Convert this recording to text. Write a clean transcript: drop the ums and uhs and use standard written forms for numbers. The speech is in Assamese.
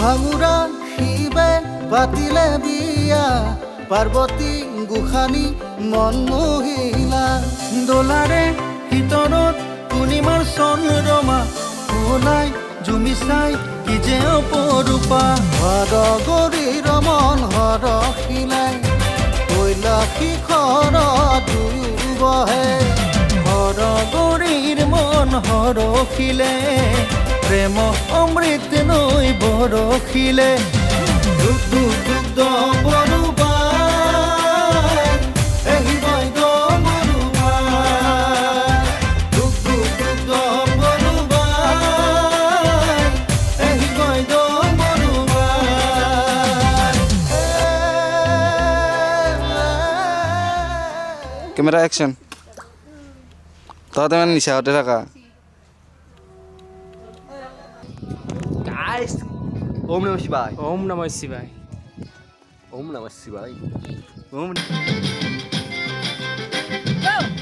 ভাঙুৰা শিৱে পাতিলে বিয়া পাৰ্বতী গোসানী মন মোহিলা দোলাৰে ভিতৰত পূৰ্ণিমাৰ চন্দ্ৰমা ওলাই জুমি চাই কি যে অপৰূপা হৰগৌৰীৰ মন হৰখিলাই কৈলা শিখৰত দুয়ো বহে হৰগৌৰীৰ মন হৰখিলে প্ৰেম অমৃত নৈ বৰখিলে দুখ দুখ দুগ্ধ বৰুবাই এহি বৈদ বৰুবাই দুখ দুখ দুগ্ধ বৰুবাই এহি বৈদ বৰুবাই ক্যামেরা অ্যাকশন তহঁতে মানে নিচাহতে থাকা Guys, Om Namah Shivaya. Om Namah Shivaya. Om Namah Shivaya. Om Go!